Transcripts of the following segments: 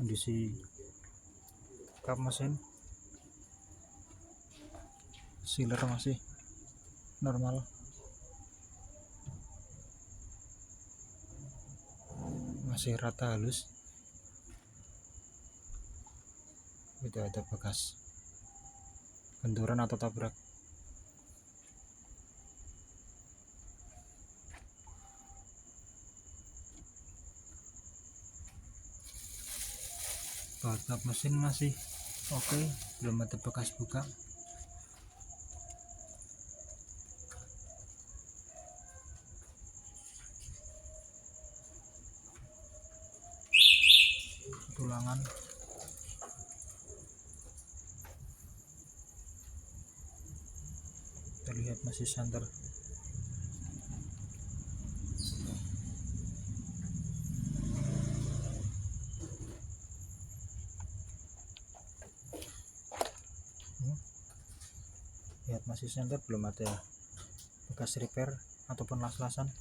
Kondisi kap mesin sealer masih normal, masih rata halus, tidak ada bekas benturan atau tabrak. Baut kap mesin masih oke, belum ada bekas buka. Tulangan terlihat masih santer. Lihat masih santer, belum ada bekas repair ataupun las-lasan.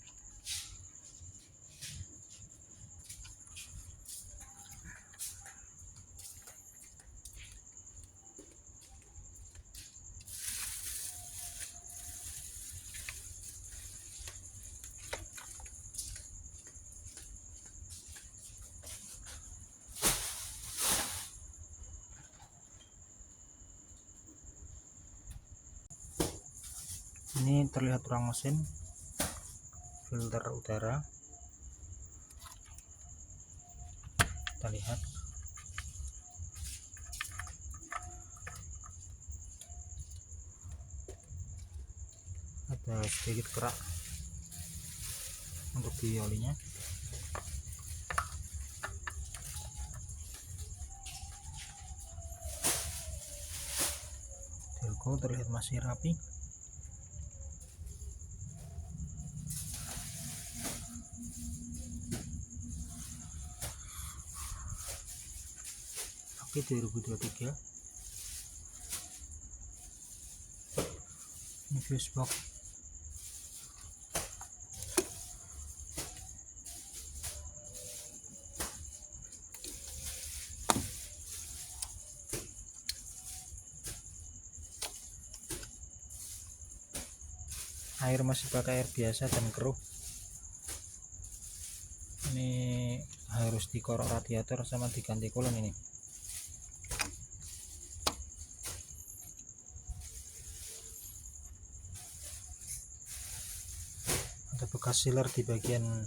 Ini terlihat ruang mesin, filter udara, kita lihat. Ada sedikit kerak untuk di olinya. Delco terlihat masih rapi. Oke, 2023. Ini fuse box. Air masih pakai air biasa dan keruh. Ini harus dikorok radiator sama diganti coolant ini. Ada bekas sealer di bagian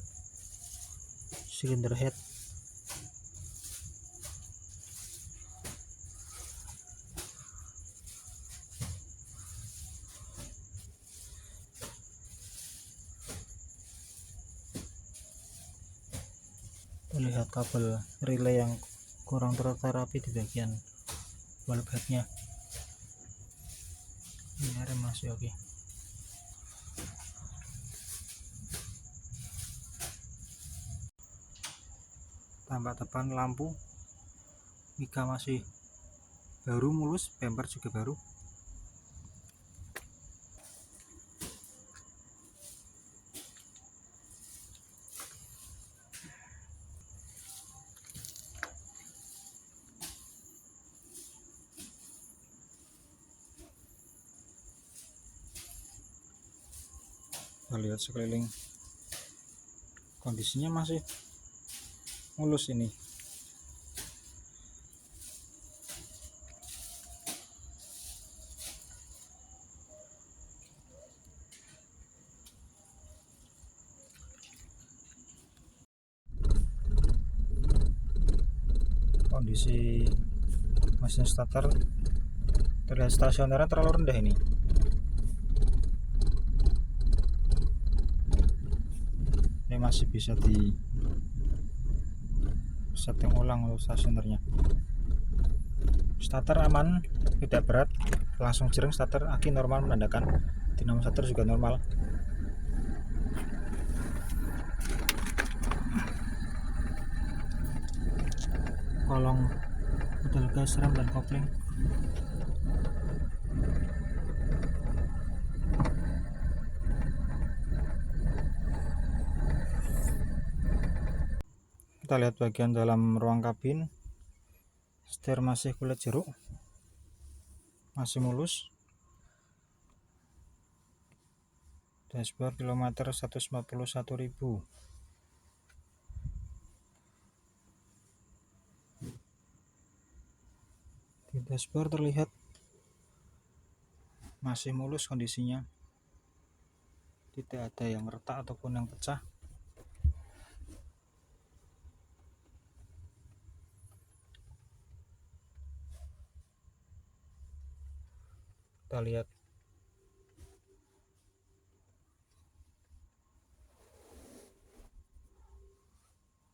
silinder head. Terlihat kabel relay yang kurang tertata rapi di bagian valve headnya. Ini rem masih oke. Tampak depan lampu mika masih baru mulus, bumper juga baru. Kita lihat sekeliling, kondisinya masih mulus ini. Kondisi mesin starter terlihat stasionernya terlalu rendah ini. Ini masih bisa di setting ulang untuk stasionernya. Starter aman, tidak berat, langsung jering. Starter aki normal, menandakan dinamo starter juga normal. Kolong pedal gas, rem, dan kopling. Kita lihat bagian dalam ruang kabin. Setir masih kulit jeruk, masih mulus. Dashboard kilometer 141.000. Di dashboard terlihat masih mulus kondisinya, tidak ada yang retak ataupun yang pecah. Kita lihat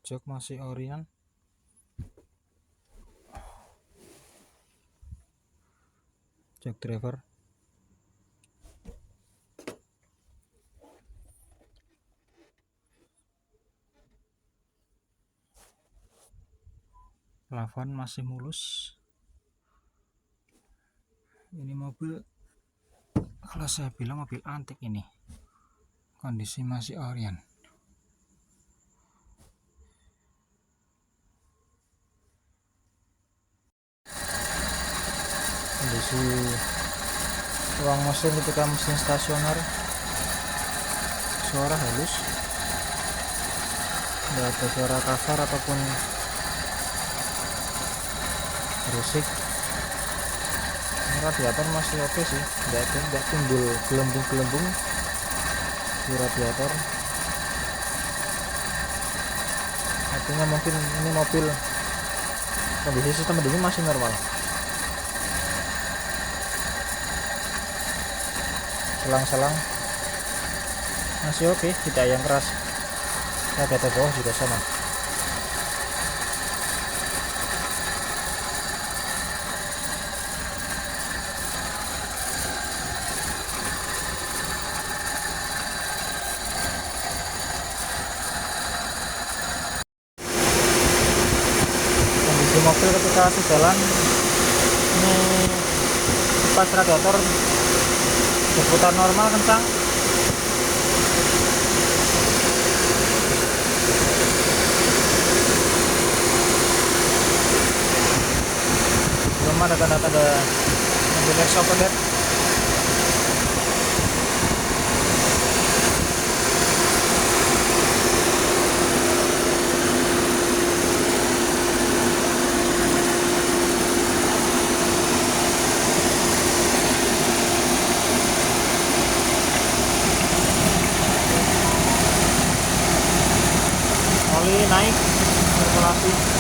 jok masih orian, jok driver. Plafon masih mulus. Ini mobil, kalau saya bilang mobil antik ini, kondisi masih orian. Kondisi ruang mesin ketika mesin stasioner, suara halus, tidak ada suara kasar ataupun berisik. Ini radiator masih oke sih, tidak timbul gelembung-gelembung di radiator. Artinya mungkin ini mobil kondisi sistem pendingin masih normal. Selang-selang masih oke, tidak yang keras. Radiator bawah juga sama. Kondisi mobil ketika sejalan ini kipas radiator berputar normal kencang. Belum ada tanda-tanda mobil shock overheat. Oli naik, sirkulasi.